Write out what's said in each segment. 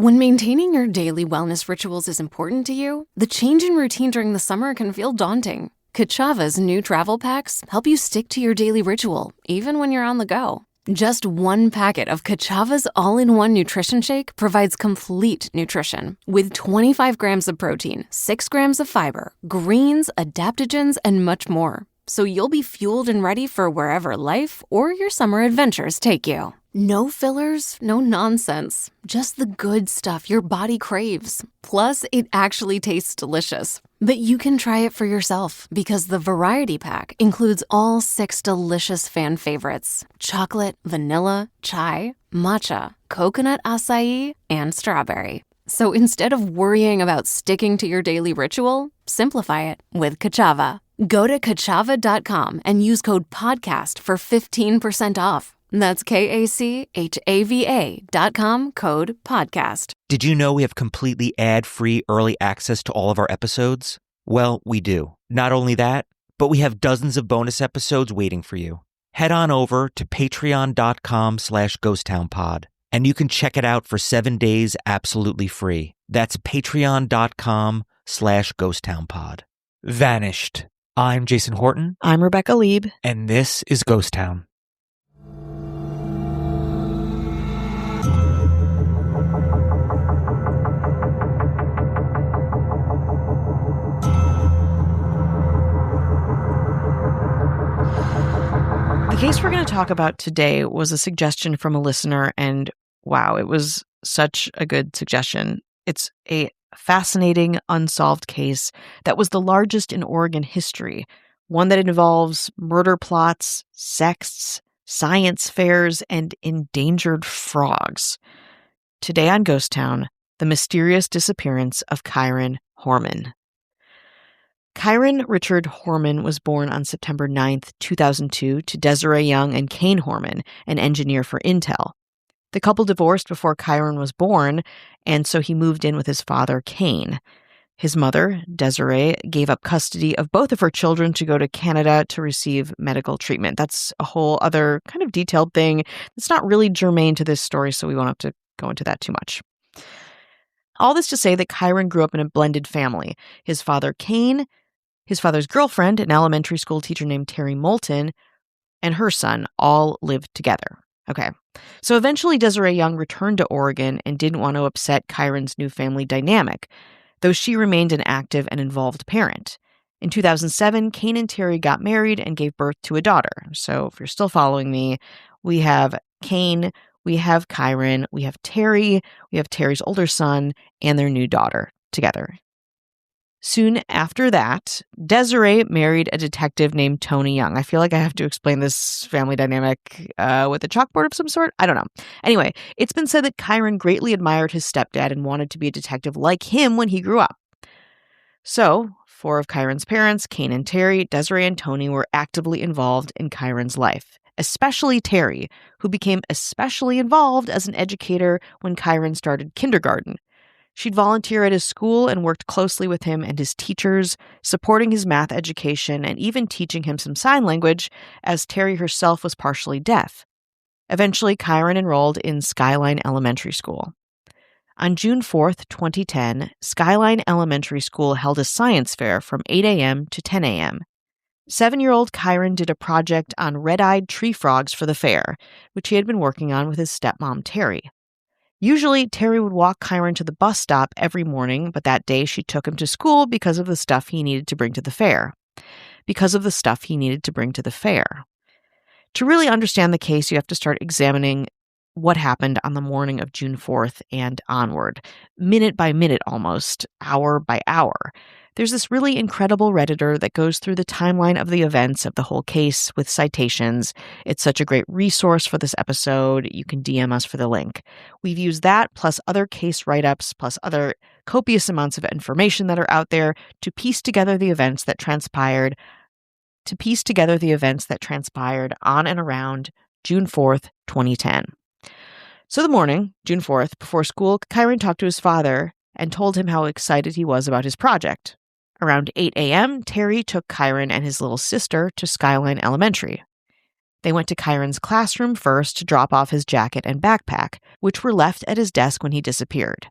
When maintaining your daily wellness rituals is important to you, the change in routine during the summer can feel daunting. Kachava's new travel packs help you stick to your daily ritual, even when you're on the go. Just one packet of Kachava's all-in-one nutrition shake provides complete nutrition with 25 grams of protein, 6 grams of fiber, greens, adaptogens, and much more. So you'll be fueled and ready for wherever life or your summer adventures take you. No fillers, no nonsense, just the good stuff your body craves. Plus, it actually tastes delicious. But you can try it for yourself because the variety pack includes all 6 delicious fan favorites: chocolate, vanilla, chai, matcha, coconut acai, and strawberry. So instead of worrying about sticking to your daily ritual, simplify it with Kachava. Go to kachava.com and use code PODCAST for 15% off. That's KACHAVA.com, code PODCAST. Did you know we have completely ad-free early access to all of our episodes? Well, we do. Not only that, but we have dozens of bonus episodes waiting for you. Head on over to patreon.com/ghosttownpod, and you can check it out for 7 days absolutely free. That's patreon.com/ghosttownpod. Vanished. I'm Jason Horton. I'm Rebecca Lieb. And this is Ghost Town. The case we're going to talk about today was a suggestion from a listener, and wow, it was such a good suggestion. It's a fascinating, unsolved case that was the largest in Oregon history, one that involves murder plots, sects, science fairs, and endangered frogs. Today on Ghost Town, the mysterious disappearance of Kyron Horman. Kyron Richard Horman was born on September 9th, 2002, to Desiree Young and Kane Horman, an engineer for Intel. The couple divorced before Kyron was born, and so he moved in with his father, Kane. His mother, Desiree, gave up custody of both of her children to go to Canada to receive medical treatment. That's a whole other kind of detailed thing. It's not really germane to this story, so we won't have to go into that too much. All this to say that Kyron grew up in a blended family. His father, Kane, his father's girlfriend, an elementary school teacher named Terry Moulton, and her son all lived together. Okay, so eventually Desiree Young returned to Oregon and didn't want to upset Kyron's new family dynamic, though she remained an active and involved parent. In 2007, Kane and Terry got married and gave birth to a daughter. So if you're still following me, we have Kane, we have Kyron, we have Terry, we have Terry's older son, and their new daughter together. Soon after that, Desiree married a detective named Tony Young. I feel like I have to explain this family dynamic with a chalkboard of some sort. I don't know. Anyway, it's been said that Kyron greatly admired his stepdad and wanted to be a detective like him when he grew up. So, 4 of Kyron's parents, Kane and Terry, Desiree and Tony, were actively involved in Kyron's life, especially Terry, who became especially involved as an educator when Kyron started kindergarten. She'd volunteer at his school and worked closely with him and his teachers, supporting his math education and even teaching him some sign language, as Terry herself was partially deaf. Eventually, Kyron enrolled in Skyline Elementary School. On June 4th, 2010, Skyline Elementary School held a science fair from 8 a.m. to 10 a.m. 7-year-old Kyron did a project on red-eyed tree frogs for the fair, which he had been working on with his stepmom, Terry. Usually, Terry would walk Kyron to the bus stop every morning, but that day she took him to school because of the stuff he needed to bring to the fair. To really understand the case, you have to start examining what happened on the morning of June 4th and onward, minute by minute almost, hour by hour. There's this really incredible Redditor that goes through the timeline of the events of the whole case with citations. It's such a great resource for this episode. You can DM us for the link. We've used that plus other case write-ups plus other copious amounts of information that are out there to piece together the events that transpired on and around June 4th, 2010. So the morning, June 4th, before school, Kyron talked to his father and told him how excited he was about his project. Around 8 a.m., Terry took Kyron and his little sister to Skyline Elementary. They went to Kyron's classroom first to drop off his jacket and backpack, which were left at his desk when he disappeared.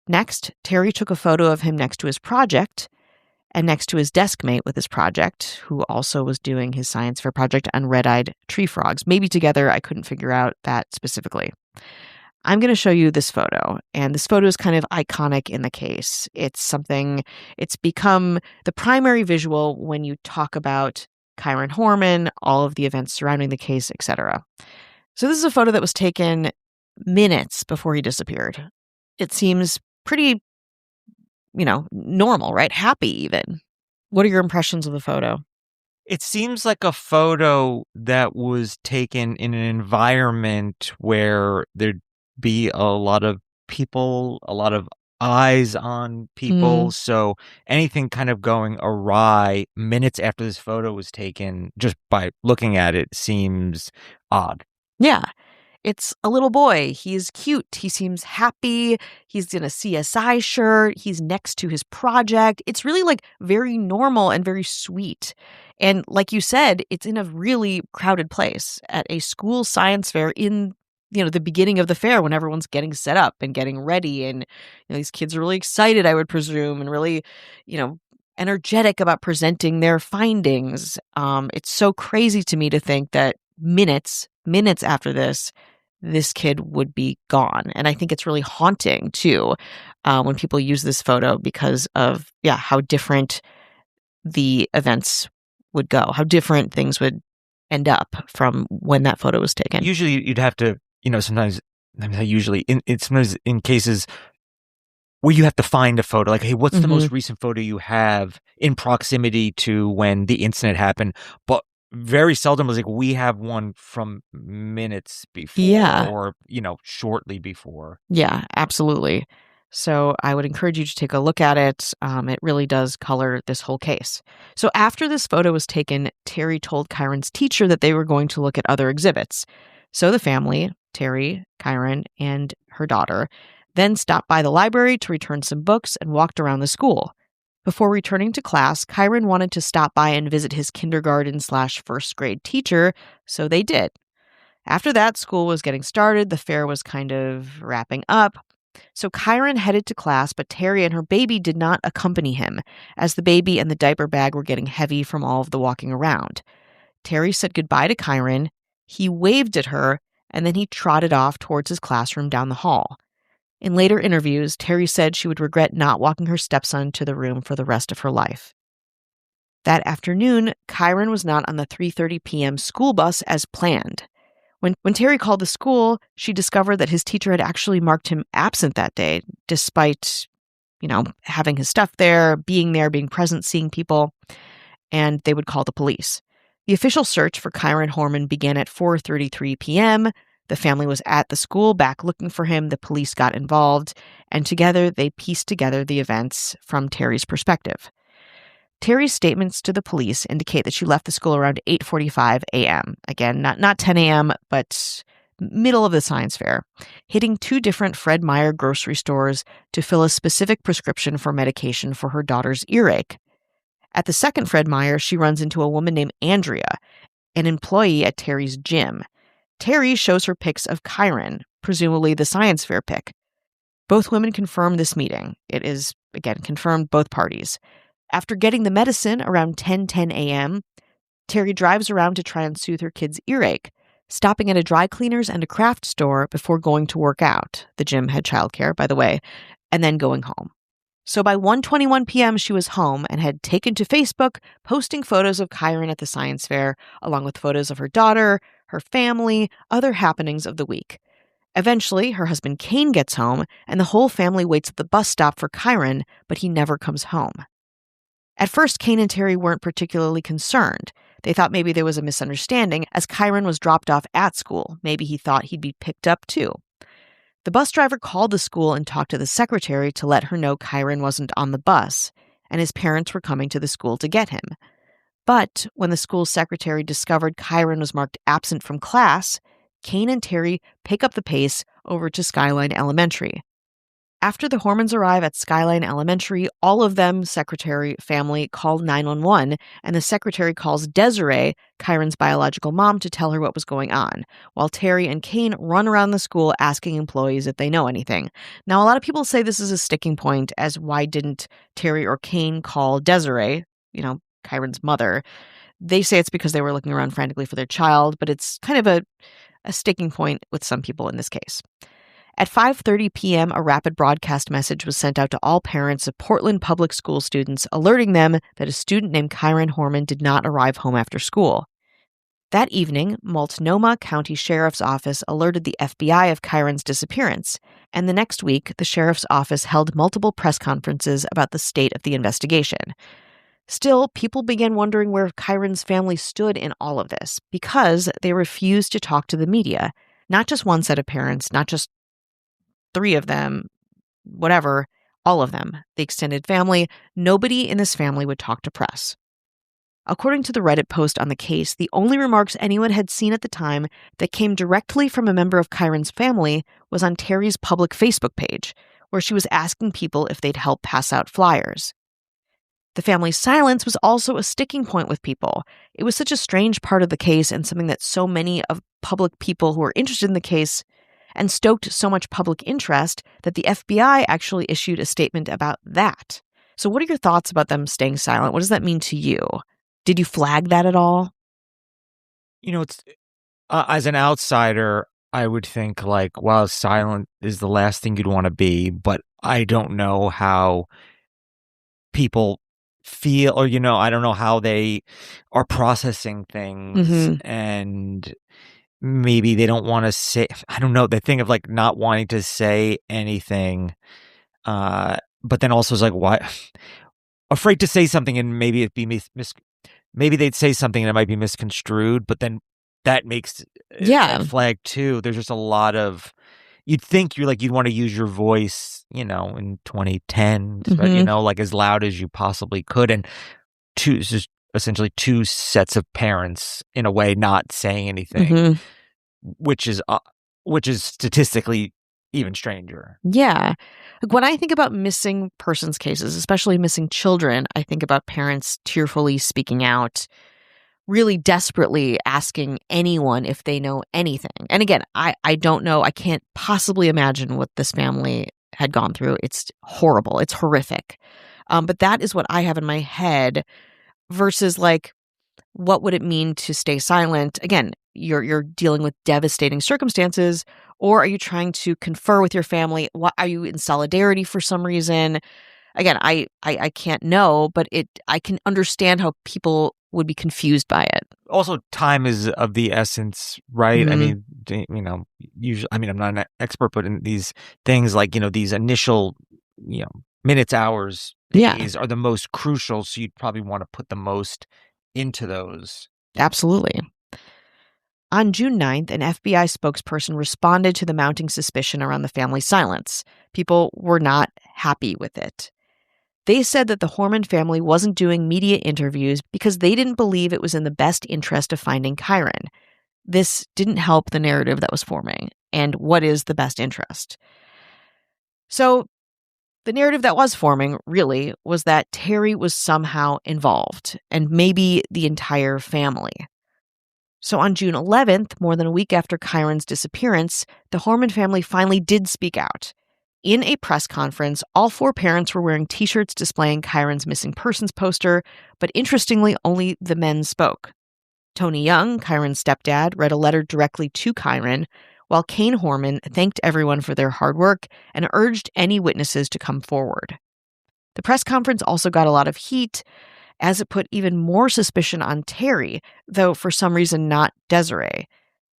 Next, Terry took a photo of him next to his project and next to his desk mate with his project, who also was doing his science fair project on red-eyed tree frogs. Maybe together, I couldn't figure out that specifically. I'm going to show you this photo, and this photo is kind of iconic in the case. It's become the primary visual when you talk about Kyron Horman, all of the events surrounding the case, etc. So this is a photo that was taken minutes before he disappeared. It seems pretty, normal, right? Happy even. What are your impressions of the photo? It seems like a photo that was taken in an environment where there'd be a lot of people, a lot of eyes on people. So anything kind of going awry minutes after this photo was taken, just by looking at it, seems odd. Yeah. It's a little boy. He's cute. He seems happy. He's in a CSI shirt. He's next to his project. It's really very normal and very sweet. And like you said, it's in a really crowded place at a school science fair in the beginning of the fair when everyone's getting set up and getting ready. And these kids are really excited, I would presume, and really, energetic about presenting their findings. It's so crazy to me to think that minutes after this kid would be gone. And I think it's really haunting too, when people use this photo because of, how different the events would go, how different things would end up from when that photo was taken. Usually you'd have to, sometimes in cases where you have to find a photo, like, hey, what's the most recent photo you have in proximity to when the incident happened? But very seldom was we have one from minutes before or, shortly before. Yeah, absolutely. So I would encourage you to take a look at it. It really does color this whole case. So after this photo was taken, Terry told Kyron's teacher that they were going to look at other exhibits. So the family, Terry, Kyron, and her daughter, then stopped by the library to return some books and walked around the school. Before returning to class, Kyron wanted to stop by and visit his kindergarten/first grade teacher, so they did. After that, school was getting started. The fair was kind of wrapping up. So Kyron headed to class, but Terry and her baby did not accompany him, as the baby and the diaper bag were getting heavy from all of the walking around. Terry said goodbye to Kyron. He waved at her, and then he trotted off towards his classroom down the hall. In later interviews, Terry said she would regret not walking her stepson to the room for the rest of her life. That afternoon, Kyron was not on the 3:30 p.m. school bus as planned. When Terry called the school, she discovered that his teacher had actually marked him absent that day, despite, having his stuff there, being present, seeing people, and they would call the police. The official search for Kyron Horman began at 4:33 p.m. The family was at the school back looking for him. The police got involved, and together they pieced together the events from Terry's perspective. Terry's statements to the police indicate that she left the school around 8:45 a.m. Again, not 10 a.m., but middle of the science fair, hitting 2 different Fred Meyer grocery stores to fill a specific prescription for medication for her daughter's earache. At the second Fred Meyer, she runs into a woman named Andrea, an employee at Terry's gym. Terry shows her pics of Kyron, presumably the science fair pic. Both women confirm this meeting. It is, again, confirmed both parties. After getting the medicine around 10:10 a.m., Terry drives around to try and soothe her kid's earache, stopping at a dry cleaner's and a craft store before going to work out. The gym had childcare, by the way, and then going home. So by 1:21 p.m., she was home and had taken to Facebook, posting photos of Kyron at the science fair, along with photos of her daughter, her family, other happenings of the week. Eventually, her husband Kane gets home, and the whole family waits at the bus stop for Kyron, but he never comes home. At first, Kane and Terry weren't particularly concerned. They thought maybe there was a misunderstanding, as Kyron was dropped off at school. Maybe he thought he'd be picked up too. The bus driver called the school and talked to the secretary to let her know Kyron wasn't on the bus, and his parents were coming to the school to get him. But when the school secretary discovered Kyron was marked absent from class, Kane and Terry pick up the pace over to Skyline Elementary. After the Hormans arrive at Skyline Elementary, all of them, secretary, family, call 911, and the secretary calls Desiree, Kyron's biological mom, to tell her what was going on, while Terry and Kane run around the school asking employees if they know anything. Now, a lot of people say this is a sticking point, as why didn't Terry or Kane call Desiree, Kyron's mother? They say it's because they were looking around frantically for their child, but it's kind of a sticking point with some people in this case. At 5:30 p.m., a rapid broadcast message was sent out to all parents of Portland public school students, alerting them that a student named Kyron Horman did not arrive home after school. That evening, Multnomah County Sheriff's Office alerted the FBI of Kyron's disappearance, and the next week, the sheriff's office held multiple press conferences about the state of the investigation. Still, people began wondering where Kyron's family stood in all of this, because they refused to talk to the media. Not just one set of parents, not just 3 of them, whatever, all of them, the extended family. Nobody in this family would talk to press. According to the Reddit post on the case, the only remarks anyone had seen at the time that came directly from a member of Kyron's family was on Terry's public Facebook page, where she was asking people if they'd help pass out flyers. The family's silence was also a sticking point with people. It was such a strange part of the case and something that so many of public people who were interested in the case and stoked so much public interest that the FBI actually issued a statement about that. So what are your thoughts about them staying silent? What does that mean to you? Did you flag that at all? It's as an outsider, I would think like, wow, silent is the last thing you'd want to be, but I don't know how people feel, or I don't know how they are processing things, and maybe they don't want to say, I don't know, the thing of like not wanting to say anything, but then also is like, why? Afraid to say something and maybe it'd be maybe they'd say something and it might be misconstrued, but then that makes a flag too. There's just a lot of, you'd think you'd want to use your voice, in 2010, but, like as loud as you possibly could, and just essentially 2 sets of parents in a way not saying anything, which is statistically even stranger. Yeah. Like when I think about missing persons cases, especially missing children, I think about parents tearfully speaking out, really desperately asking anyone if they know anything. And again, I don't know. I can't possibly imagine what this family had gone through. It's horrible. It's horrific. But that is what I have in my head versus like, what would it mean to stay silent? Again, you're dealing with devastating circumstances, or are you trying to confer with your family? What, are you in solidarity for some reason? Again, I can't know, but I can understand how people would be confused by it. Also, time is of the essence, right? I mean, usually, I'm not an expert, but in these things like, these initial, minutes, hours, days are the most crucial. So you'd probably want to put the most into those. Absolutely. On June 9th, an FBI spokesperson responded to the mounting suspicion around the family's silence. People were not happy with it. They said that the Horman family wasn't doing media interviews because they didn't believe it was in the best interest of finding Kyron. This didn't help the narrative that was forming. And what is the best interest? So the narrative that was forming, really, was that Terry was somehow involved, and maybe the entire family. So on June 11th, more than a week after Kyron's disappearance, the Horman family finally did speak out. In a press conference, all 4 parents were wearing T-shirts displaying Kyron's missing persons poster, but interestingly, only the men spoke. Tony Young, Kyron's stepdad, read a letter directly to Kyron, while Kane Horman thanked everyone for their hard work and urged any witnesses to come forward. The press conference also got a lot of heat, as it put even more suspicion on Terry, though for some reason not Desiree,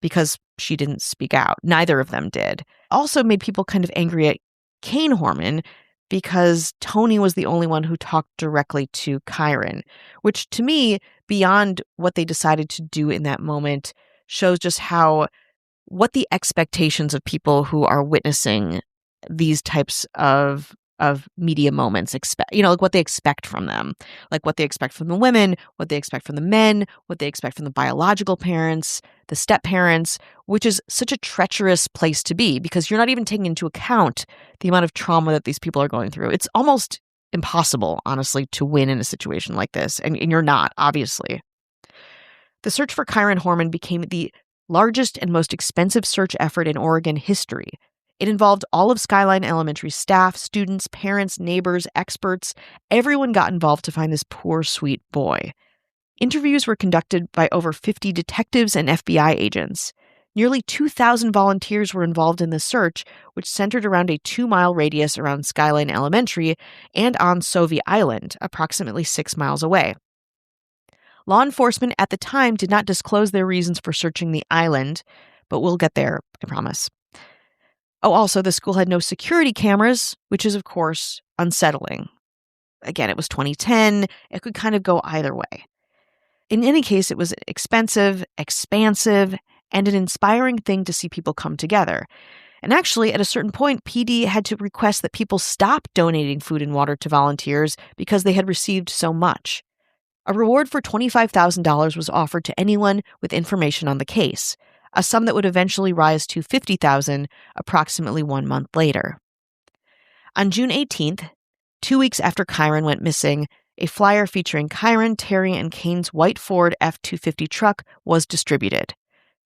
because she didn't speak out. Neither of them did. Also made people kind of angry at Kane Horman because Tony was the only one who talked directly to Kyron, which to me, beyond what they decided to do in that moment, shows just what the expectations of people who are witnessing these types of of media moments, like what they expect from them, like what they expect from the women, what they expect from the men, what they expect from the biological parents, the step parents, which is such a treacherous place to be because you're not even taking into account the amount of trauma that these people are going through. It's almost impossible, honestly, to win in a situation like this. And you're not, obviously. The search for Kyron Horman became the largest and most expensive search effort in Oregon history. It involved all of Skyline Elementary staff, students, parents, neighbors, experts. Everyone got involved to find this poor, sweet boy. Interviews were conducted by over 50 detectives and FBI agents. Nearly 2,000 volunteers were involved in the search, which centered around a 2-mile radius around Skyline Elementary and on Sauvie Island, approximately 6 miles away. Law enforcement at the time did not disclose their reasons for searching the island, but we'll get there, I promise. Oh, also, the school had no security cameras, which is, of course, unsettling. Again, it was 2010. It could kind of go either way. In any case, it was expensive, expansive, and an inspiring thing to see people come together. And actually, at a certain point, PD had to request that people stop donating food and water to volunteers because they had received so much. A reward for $25,000 was offered to anyone with information on the case, a sum that would eventually rise to $50,000 approximately 1 month later. On June 18th, 2 weeks after Kyron went missing, a flyer featuring Kyron, Terry, and Kane's white Ford F-250 truck was distributed.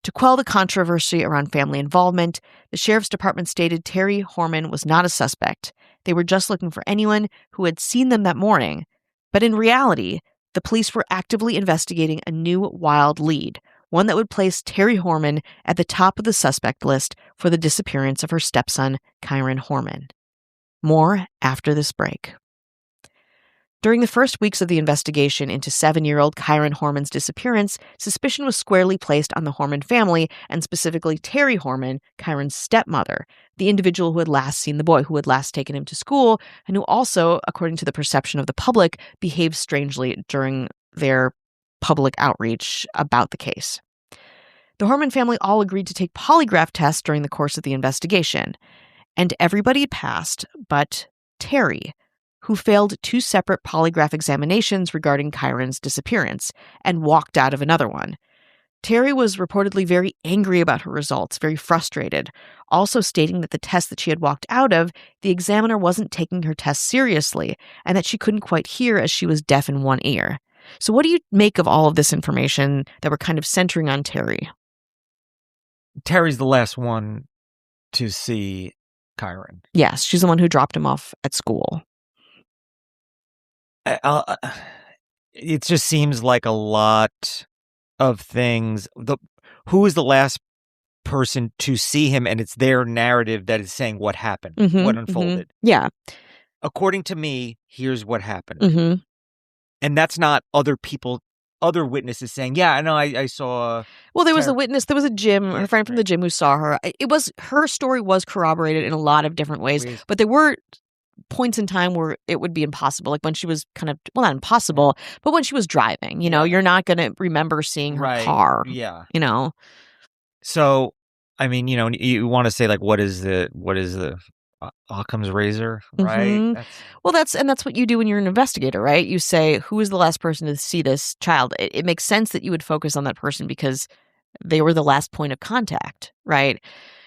To quell the controversy around family involvement, the sheriff's department stated Terry Horman was not a suspect. They were just looking for anyone who had seen them that morning. But in reality, the police were actively investigating a new wild lead, one that would place Terry Horman at the top of the suspect list for the disappearance of her stepson, Kyron Horman. More after this break. During the first weeks of the investigation into 7-year-old Kyron Horman's disappearance, suspicion was squarely placed on the Horman family, and specifically Terry Horman, Kyron's stepmother, the individual who had last seen the boy, who had last taken him to school, and who also, according to the perception of the public, behaved strangely during their public outreach about the case. The Horman family all agreed to take polygraph tests during the course of the investigation, and everybody passed but Terry, who failed 2 separate polygraph examinations regarding Kyron's disappearance and walked out of another one. Terry was reportedly very angry about her results, very frustrated, also stating that the test that she had walked out of, the examiner wasn't taking her test seriously and that she couldn't quite hear as she was deaf in one ear. So what do you make of all of this information that we're kind of centering on Terry? Terry's the last one to see Kyron. Yes, she's the one who dropped him off at school. It just seems like a lot of things. Who is the last person to see him, and it's their narrative that is saying what happened, what unfolded. Yeah. According to me, here's what happened. And that's not other witnesses saying, yeah, I know, I saw. Well, there was a witness. There was a gym, her friend from the gym who saw her. Her story was corroborated in a lot of different ways, but there were points in time where it would be impossible. Like when she was not impossible, but when she was driving, you're not going to remember seeing her car. Yeah. So, I mean, you want to say like, what is the Occam's razor, right? That's what you do when you're an investigator, right? You say, who is the last person to see this child? It makes sense that you would focus on that person because they were the last point of contact, right?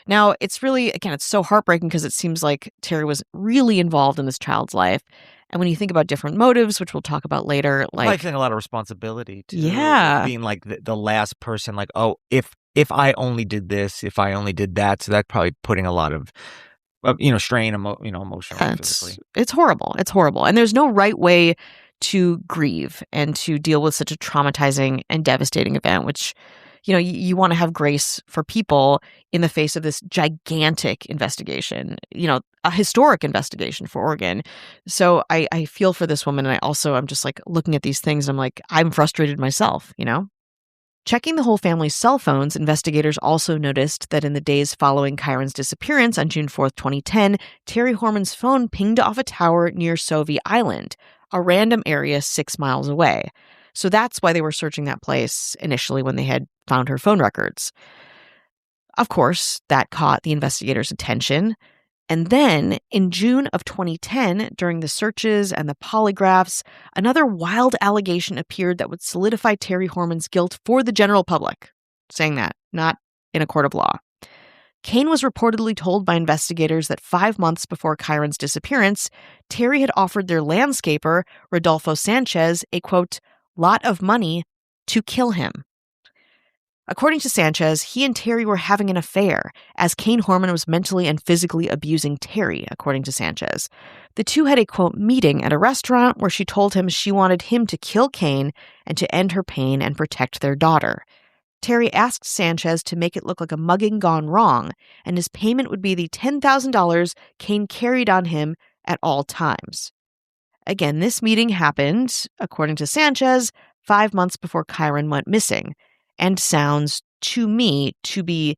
Now, it's really, again, it's so heartbreaking because it seems like Terry was really involved in this child's life. And when you think about different motives, which we'll talk about later, I think a lot of responsibility too. Yeah. Being like the last person, like, oh, if I only did this, if I only did that. So that's probably putting a lot of strain, emotionally, physically. It's horrible. It's horrible. And there's no right way to grieve and to deal with such a traumatizing and devastating event, which, you want to have grace for people in the face of this gigantic investigation, a historic investigation for Oregon. So I feel for this woman. And I'm just like looking at these things. And I'm like, I'm frustrated myself, Checking the whole family's cell phones, investigators also noticed that in the days following Kyron's disappearance on June 4th, 2010, Terry Horman's phone pinged off a tower near Sauvie Island, a random area 6 miles away. So that's why they were searching that place initially when they had found her phone records. Of course, that caught the investigators' attention, And then in June of 2010, during the searches and the polygraphs, another wild allegation appeared that would solidify Terry Horman's guilt for the general public. Saying that, not in a court of law. Kane was reportedly told by investigators that 5 months before Kyron's disappearance, Terry had offered their landscaper, Rodolfo Sanchez, a, quote, lot of money to kill him. According to Sanchez, he and Terry were having an affair, as Kane Horman was mentally and physically abusing Terry, according to Sanchez. The two had a, quote, meeting at a restaurant where she told him she wanted him to kill Kane and to end her pain and protect their daughter. Terry asked Sanchez to make it look like a mugging gone wrong, and his payment would be the $10,000 Kane carried on him at all times. Again, this meeting happened, according to Sanchez, 5 months before Kyron went missing, and sounds to me to be,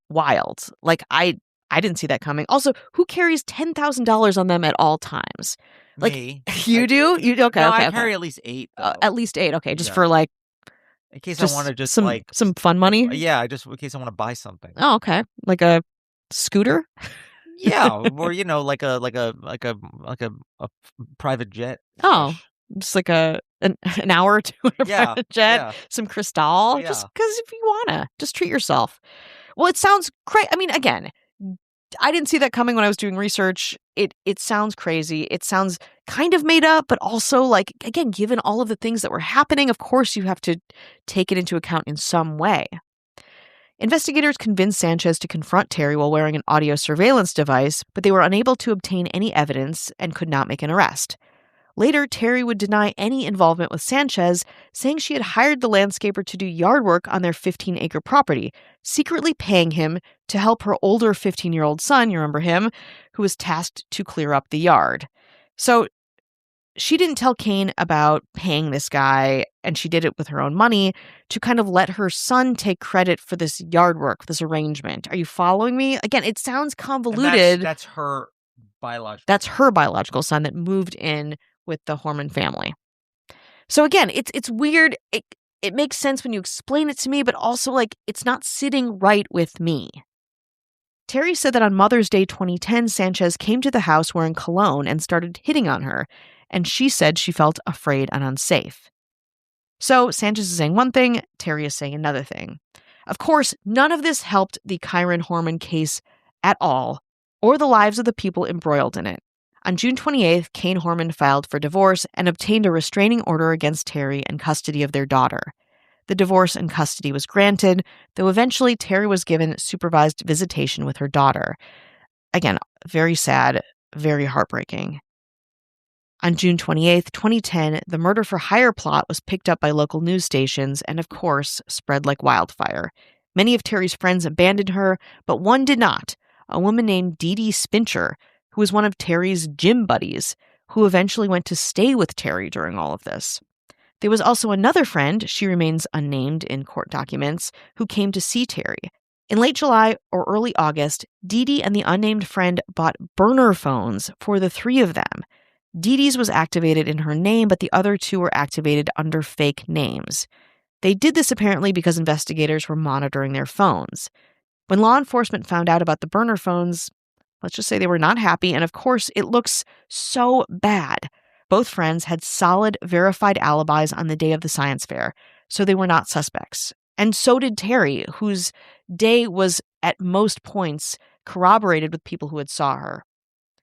wild. Like, I didn't see that coming. Also, who carries $10,000 on them at all times? Like, Me. You do? You okay? No, okay, I carry at least 8. at least 8. Okay, just Yeah. for like in case I want to just some like some fun money. Yeah, just in case I want to buy something. Oh, okay, like a scooter. Yeah, or like a private jet. Oh, just like an hour or two in a Yeah, private jet, yeah. some Cristal, Yeah. just because if you wanna, just treat yourself. Well, it sounds crazy. Again, I didn't see that coming when I was doing research. It sounds crazy. It sounds kind of made up, but also like, again, given all of the things that were happening, of course you have to take it into account in some way. Investigators convinced Sanchez to confront Terry while wearing an audio surveillance device, but they were unable to obtain any evidence and could not make an arrest. Later, Terry would deny any involvement with Sanchez, saying she had hired the landscaper to do yard work on their 15-acre property, secretly paying him to help her older 15-year-old son, you remember him, who was tasked to clear up the yard. So she didn't tell Kane about paying this guy, and she did it with her own money to kind of let her son take credit for this yard work, this arrangement. Are you following me? Again, it sounds convoluted. That's her biological. That's her biological son that moved in with the Horman family. So again, it's weird. It makes sense when you explain it to me, but also like it's not sitting right with me. Terry said that on Mother's Day 2010, Sanchez came to the house wearing cologne and started hitting on her, and she said she felt afraid and unsafe. So Sanchez is saying one thing, Terry is saying another thing. Of course, none of this helped the Kyron Horman case at all, or the lives of the people embroiled in it. On June 28th, Kane Horman filed for divorce and obtained a restraining order against Terry and custody of their daughter. The divorce and custody was granted, though eventually Terry was given supervised visitation with her daughter. Again, very sad, very heartbreaking. On June 28th, 2010, the murder for hire plot was picked up by local news stations and, of course, spread like wildfire. Many of Terry's friends abandoned her, but one did not, a woman named Dee Dee Spincher, who was one of Terry's gym buddies, who eventually went to stay with Terry during all of this. There was also another friend, she remains unnamed in court documents, who came to see Terry. In late July or early August, Dee Dee and the unnamed friend bought burner phones for the three of them. Dee Dee's was activated in her name, but the other two were activated under fake names. They did this apparently because investigators were monitoring their phones. When law enforcement found out about the burner phones, let's just say they were not happy, and of course, it looks so bad. Both friends had solid, verified alibis on the day of the science fair, so they were not suspects. And so did Terry, whose day was at most points corroborated with people who had saw her.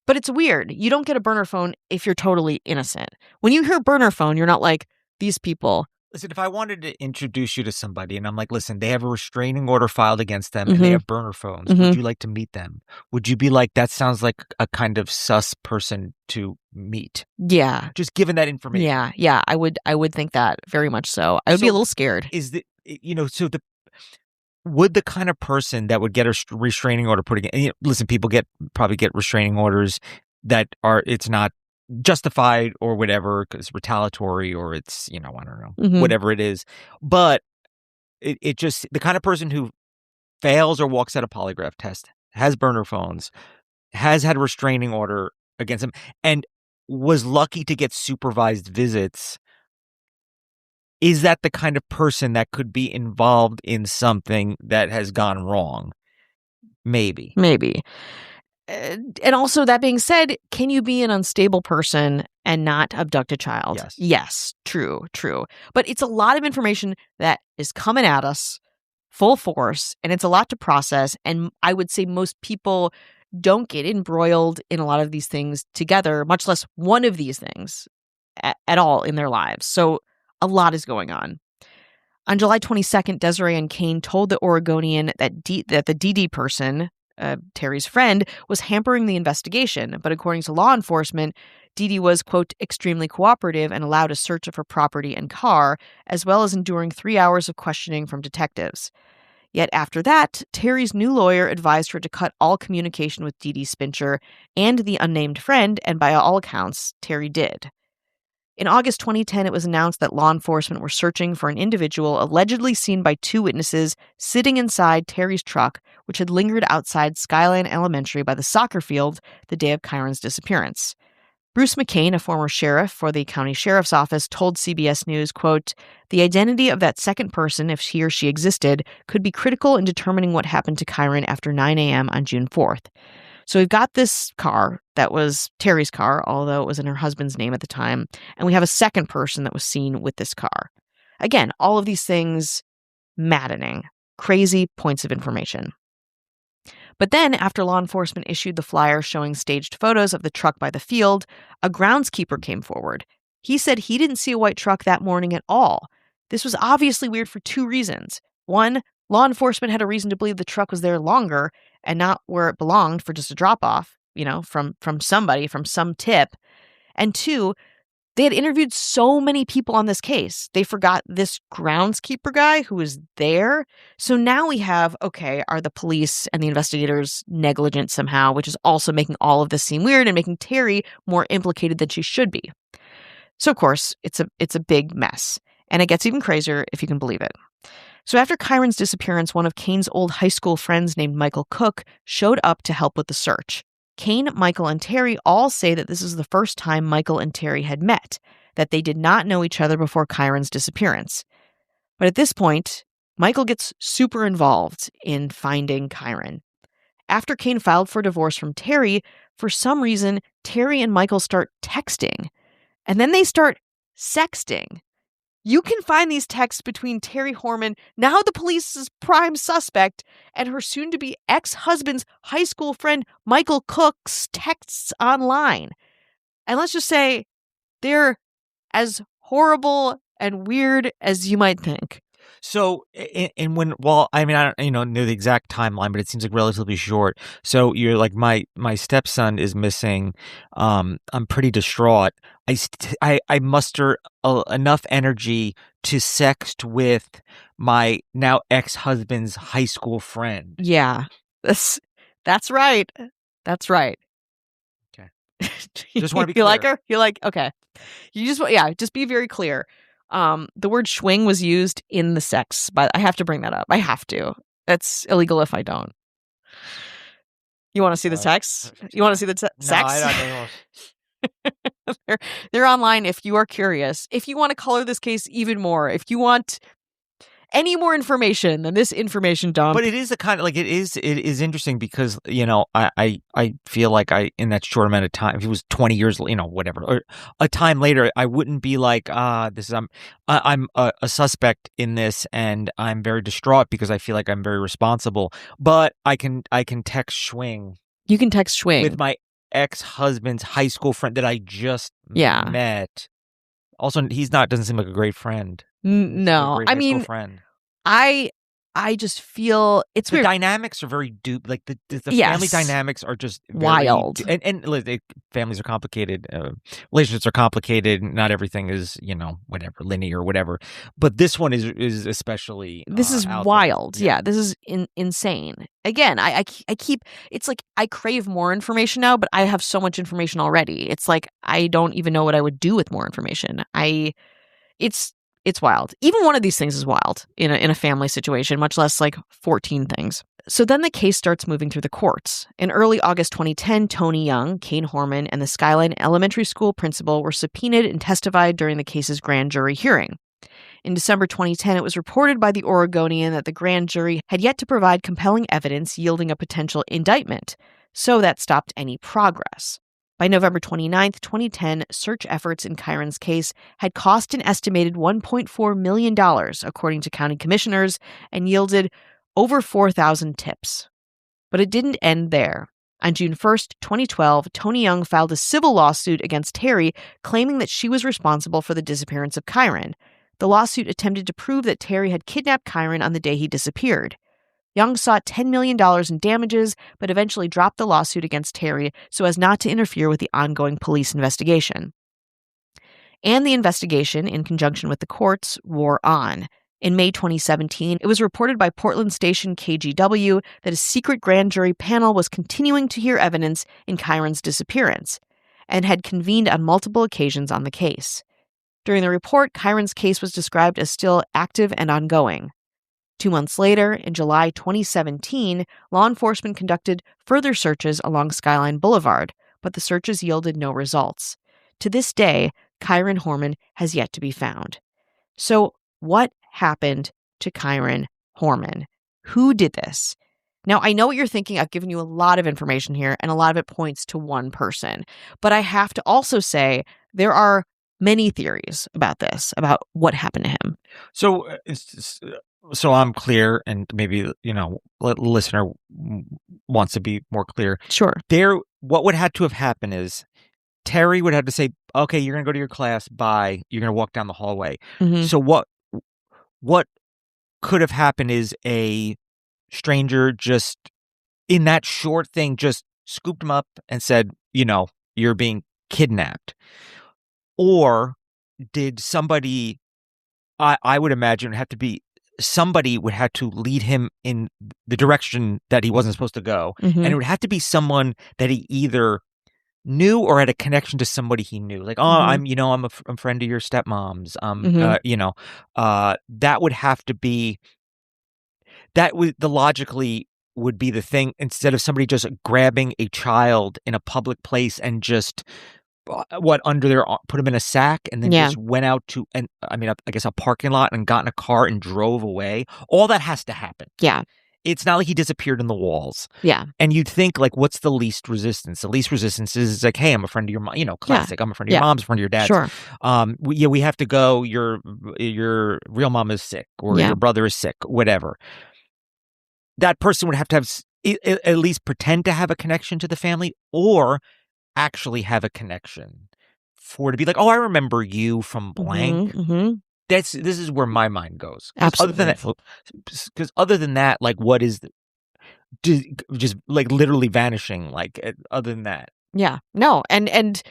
But it's weird. You don't get a burner phone if you're totally innocent. When you hear burner phone, you're not like, these people. Listen, if I wanted to introduce you to somebody and I'm like, listen, they have a restraining order filed against them and they have burner phones. Would you like to meet them? Would you be like, that sounds like a kind of sus person to meet? Yeah. Just given that information. Yeah. I would think that very much so. I would be a little scared. Would the kind of person that would get a restraining order put against, listen, people probably get restraining orders that it's not justified or whatever, because retaliatory or it's, I don't know, whatever it is. But it just, the kind of person who fails or walks out a polygraph test, has burner phones, has had a restraining order against them, and was lucky to get supervised visits. Is that the kind of person that could be involved in something that has gone wrong? Maybe. And also, that being said, can you be an unstable person and not abduct a child? Yes. Yes, true. But it's a lot of information that is coming at us full force, and it's a lot to process. And I would say most people don't get embroiled in a lot of these things together, much less one of these things at all in their lives. So a lot is going on. On July 22nd, Desiree and Kane told the Oregonian that the DD person, Terry's friend, was hampering the investigation. But according to law enforcement, DD was, quote, extremely cooperative and allowed a search of her property and car, as well as enduring 3 hours of questioning from detectives. Yet after that, Terry's new lawyer advised her to cut all communication with Dee Dee Spincher and the unnamed friend, and by all accounts, Terry did. In August 2010, it was announced that law enforcement were searching for an individual allegedly seen by 2 witnesses sitting inside Terry's truck, which had lingered outside Skyline Elementary by the soccer field the day of Kyron's disappearance. Bruce McCain, a former sheriff for the county sheriff's office, told CBS News, quote, "The identity of that second person, if he or she existed, could be critical in determining what happened to Kyron after 9 a.m. on June 4th. So we've got this car that was Terry's car, although it was in her husband's name at the time, and we have a second person that was seen with this car. Again, all of these things maddening, crazy points of information. But then, after law enforcement issued the flyer showing staged photos of the truck by the field, a groundskeeper came forward. He said he didn't see a white truck that morning at all. This was obviously weird for 2 reasons. One, law enforcement had a reason to believe the truck was there longer and not where it belonged for just a drop-off, from somebody, from some tip. And 2, they had interviewed so many people on this case. They forgot this groundskeeper guy who was there. So now we have, okay, are the police and the investigators negligent somehow, which is also making all of this seem weird and making Terry more implicated than she should be. So, of course, it's a big mess. And it gets even crazier if you can believe it. So after Kyron's disappearance, one of Kane's old high school friends named Michael Cook showed up to help with the search. Kane, Michael, and Terry all say that this is the first time Michael and Terry had met, that they did not know each other before Kyron's disappearance. But at this point, Michael gets super involved in finding Kyron. After Kane filed for divorce from Terry, for some reason, Terry and Michael start texting. And then they start sexting. You can find these texts between Terry Horman, now the police's prime suspect, and her soon-to-be ex-husband's high school friend Michael Cook's texts online. And let's just say they're as horrible and weird as you might think. So, I don't know the exact timeline, but it seems like relatively short. So you're like, my stepson is missing. I'm pretty distraught. I muster enough energy to sext with my now ex-husband's high school friend. Yeah, that's right. That's right. Okay. Just want to be You clear. like her? You're like, okay. You just be very clear. The word schwing was used in the sex, but I have to bring that up. I have to. That's illegal if I don't. You want to see the text? You want to see the sex? No, I don't. They're online if you are curious. If you want to color this case even more, if you want any more information than this information dump. But it is it is interesting because, I feel like in that short amount of time, if it was 20 years, whatever, or a time later, I wouldn't be like, I'm a suspect in this and I'm very distraught because I feel like I'm very responsible. But I can text Schwing. You can text Schwing. With my ex-husband's high school friend that I just met. Also, doesn't seem like a great friend. No, I mean, friend. I just feel it's the weird. Dynamics are very like the family dynamics are just wild, and families are complicated, relationships are complicated. Not everything is whatever linear or whatever, but this one is especially this is wild. Yeah, this is insane. Again, I keep it's like I crave more information now, but I have so much information already. It's like I don't even know what I would do with more information. It's wild. Even one of these things is wild in a family situation, much less like 14 things. So then the case starts moving through the courts. In early August 2010, Tony Young, Kane Horman, and the Skyline Elementary School principal were subpoenaed and testified during the case's grand jury hearing. In December 2010, it was reported by the Oregonian that the grand jury had yet to provide compelling evidence yielding a potential indictment. so that stopped any progress. By November 29th, 2010, search efforts in Kyron's case had cost an estimated $1.4 million, according to county commissioners, and yielded over 4,000 tips. But it didn't end there. On June 1st, 2012, Tony Young filed a civil lawsuit against Terry, claiming that she was responsible for the disappearance of Kyron. The lawsuit attempted to prove that Terry had kidnapped Kyron on the day he disappeared. Young sought $10 million in damages, but eventually dropped the lawsuit against Terry so as not to interfere with the ongoing police investigation. And the investigation, in conjunction with the courts, wore on. In May 2017, it was reported by Portland station KGW that a secret grand jury panel was continuing to hear evidence in Kyron's disappearance and had convened on multiple occasions on the case. During the report, Kyron's case was described as still active and ongoing. 2 months later, in July 2017, law enforcement conducted further searches along Skyline Boulevard, but the searches yielded no results. To this day, Kyron Horman has yet to be found. So, what happened to Kyron Horman? Who did this? Now, I know what you're thinking. I've given you a lot of information here, and a lot of it points to one person. But I have to also say there are many theories about this, about what happened to him. So I'm clear, and maybe, listener wants to be more clear. Sure. What would have to have happened is Terry would have to say, okay, you're going to go to your class, bye. You're going to walk down the hallway. Mm-hmm. So what could have happened is a stranger just, in that short thing, just scooped him up and said, you're being kidnapped. Or did somebody, I would imagine, have to be, somebody would have to lead him in the direction that he wasn't supposed to go. Mm-hmm. And it would have to be someone that he either knew or had a connection to somebody he knew. Like, I'm a friend of your stepmom's. That would have to be, logically would be the thing, instead of somebody just grabbing a child in a public place and just under their arm, put him in a sack, and then just went out to, I guess, a parking lot and got in a car and drove away. All that has to happen. Yeah. It's not like he disappeared in the walls. Yeah. And you'd think, like, what's the least resistance? The least resistance is like, hey, I'm a friend of your mom, classic. I'm a friend of your mom's, a friend of your dad's. Sure. We have to go. Your real mom is sick, or your brother is sick, whatever. That person would have to at least pretend to have a connection to the family, or actually have a connection to be like, oh, I remember you from blank. Mm-hmm. This is where my mind goes. Absolutely. Because other than that, like, what is just like literally vanishing? Like, other than that, yeah, no, and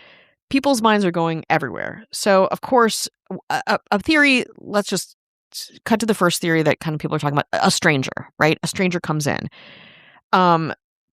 people's minds are going everywhere. So, of course, a theory. Let's just cut to the first theory that kind of people are talking about: a stranger, right? A stranger comes in.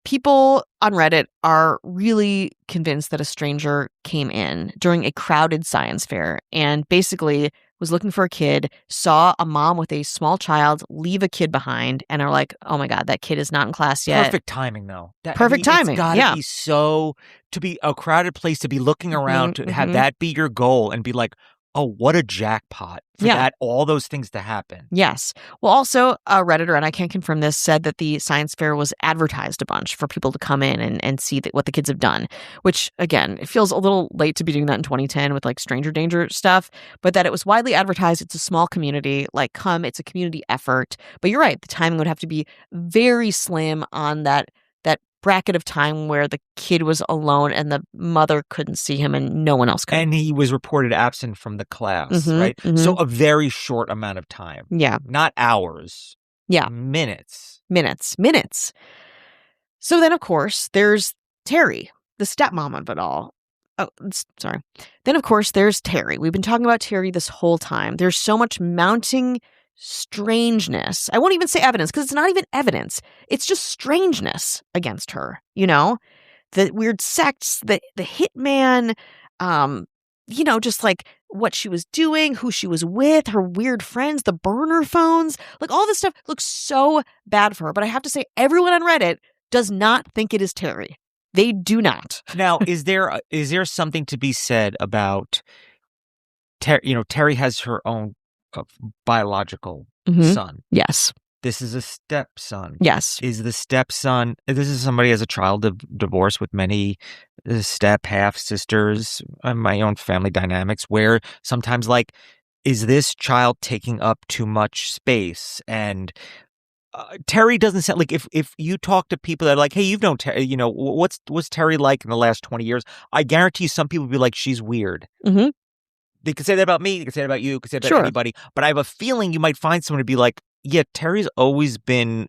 People on Reddit are really convinced that a stranger came in during a crowded science fair and basically was looking for a kid, saw a mom with a small child leave a kid behind, and are like, oh my God, that kid is not in class yet. Perfect timing, though. Perfect timing. It's gotta be to be a crowded place, to be looking around, to have that be your goal and be like, oh, what a jackpot for all those things to happen. Yes. Well, also, a Redditor, and I can't confirm this, said that the science fair was advertised a bunch for people to come in and see what the kids have done, which, again, it feels a little late to be doing that in 2010 with, like, stranger danger stuff, but that it was widely advertised. It's a small community. Like, it's a community effort. But you're right. The timing would have to be very slim on that bracket of time where the kid was alone and the mother couldn't see him and no one else could. And he was reported absent from the class, right? Mm-hmm. So a very short amount of time. Yeah. Not hours. Yeah. Minutes. So then, of course, there's Terry, the stepmom of it all. Oh, sorry. Then, of course, there's Terry. We've been talking about Terry this whole time. There's so much mounting strangeness. I won't even say evidence, because it's not even evidence. It's just strangeness against her, the weird sects, the hitman, just like what she was doing, who she was with, her weird friends, the burner phones, like all this stuff looks so bad for her. But I have to say, everyone on Reddit does not think it is Terry. They do not. Now, is there something to be said about Terry has her own biological son. Yes. this is a stepson. Yes. Is the stepson, this is somebody as a child of divorce with many step half sisters, my own family dynamics, where sometimes like, is this child taking up too much space? And Terry doesn't sound like, if you talk to people that are like, hey, you've known Terry, you know, what's Terry like in the last 20 years? I guarantee some people would be like, she's weird. Mm-hmm. They could say that about me. They could say that about you. They could say that about Sure. anybody. But I have a feeling you might find someone to be like, yeah, Terry's always been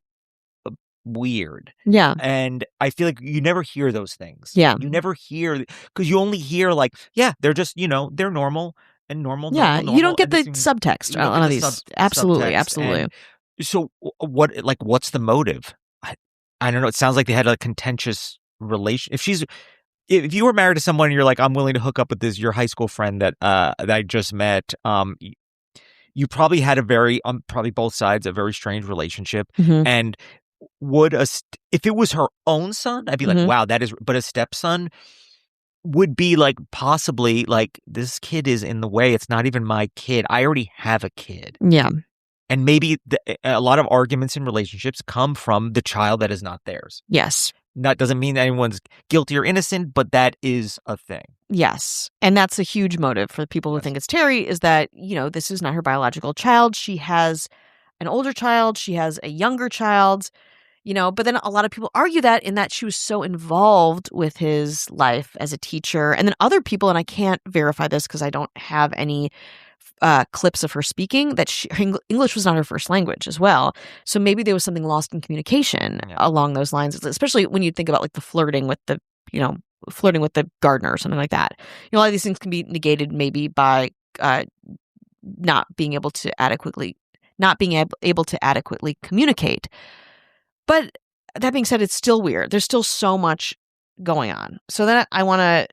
weird. Yeah. And I feel like you never hear those things. Yeah. You never hear, because you only hear like, yeah, they're just, you know, they're normal and normal. Yeah. Normal, You don't get the and subtext you don't on get the these. Absolutely. subtext. Absolutely. And so what's the motive? I don't know. It sounds like they had a contentious relation. If you were married to someone and you're like, I'm willing to hook up with your high school friend that I just met, you probably had a very, probably both sides, a very strange relationship. Mm-hmm. And if it was her own son, I'd be like, wow, that is, but a stepson would be like, possibly like, this kid is in the way. It's not even my kid. I already have a kid. Yeah. And maybe a lot of arguments in relationships come from the child that is not theirs. Yes. That doesn't mean anyone's guilty or innocent, but that is a thing. Yes. And that's a huge motive for people who think it's Terry, is that, you know, this is not her biological child. She has an older child. She has a younger child, you know, but then a lot of people argue that in that she was so involved with his life as a teacher. And then other people, and I can't verify this because I don't have any clips of her speaking, that English was not her first language as well. So maybe there was something lost in communication along those lines, especially when you think about like the flirting with the gardener or something like that. You know, a lot of these things can be negated maybe by not being able to adequately communicate. But that being said, it's still weird. There's still so much going on. So then I want to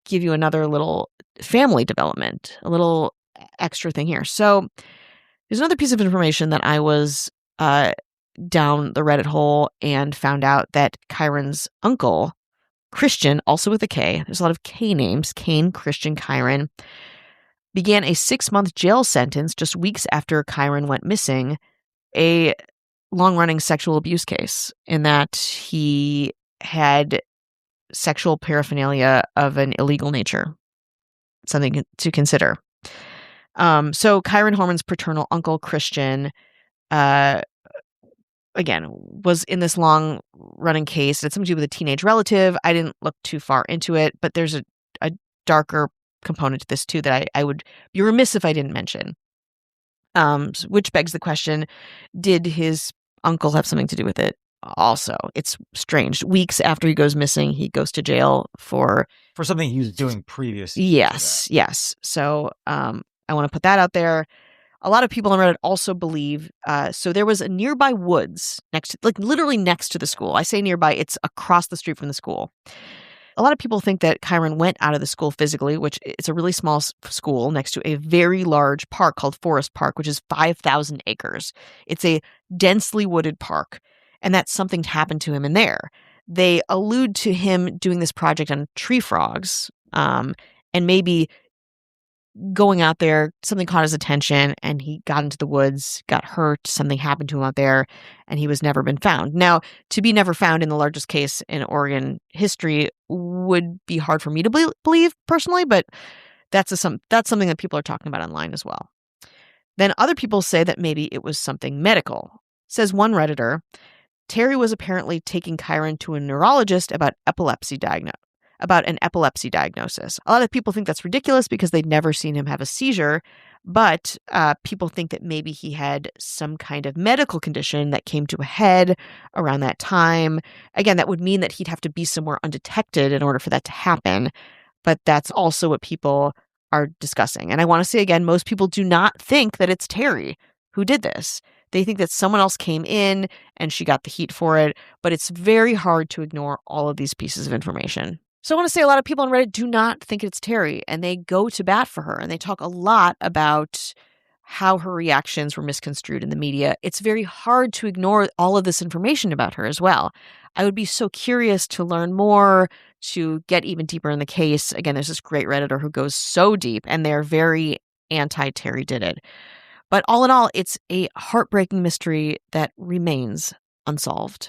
give you another little family development, a little extra thing here. So there's another piece of information that I was down the Reddit hole and found out that Kyron's uncle, Christian, also with a K, there's a lot of K names, Kane, Christian, Kyron, began a 6-month jail sentence just weeks after Kyron went missing, a long-running sexual abuse case, in that he had sexual paraphernalia of an illegal nature. Something to consider. So Kyron Horman's paternal uncle, Christian, again, was in this long-running case. It had something to do with a teenage relative. I didn't look too far into it, but there's a darker component to this too that I would be remiss if I didn't mention. Which begs the question, did his uncle have something to do with it? Also, it's strange. Weeks after he goes missing, he goes to jail for something he was doing previously. Yes. So I want to put that out there. A lot of people on Reddit also believe, so there was a nearby woods literally next to the school. I say nearby, it's across the street from the school. A lot of people think that Kyron went out of the school physically, which it's a really small school next to a very large park called Forest Park, which is 5,000 acres. It's a densely wooded park, and that something happened to him in there. They allude to him doing this project on tree frogs, and maybe going out there, something caught his attention and he got into the woods, got hurt, something happened to him out there, and he was never been found. Now, to be never found in the largest case in Oregon history would be hard for me to believe personally, but that's something that people are talking about online as well. Then other people say that maybe it was something medical. Says one Redditor, Terry was apparently taking Kyron to a neurologist about an epilepsy diagnosis. A lot of people think that's ridiculous because they'd never seen him have a seizure, but people think that maybe he had some kind of medical condition that came to a head around that time. Again, that would mean that he'd have to be somewhere undetected in order for that to happen, but that's also what people are discussing. And I want to say again, most people do not think that it's Terry who did this. They think that someone else came in and she got the heat for it, but it's very hard to ignore all of these pieces of information. So I want to say a lot of people on Reddit do not think it's Terry, and they go to bat for her, and they talk a lot about how her reactions were misconstrued in the media. It's very hard to ignore all of this information about her as well. I would be so curious to learn more, to get even deeper in the case. Again, there's this great Redditor who goes so deep, and they're very anti-Terry did it. But all in all, it's a heartbreaking mystery that remains unsolved.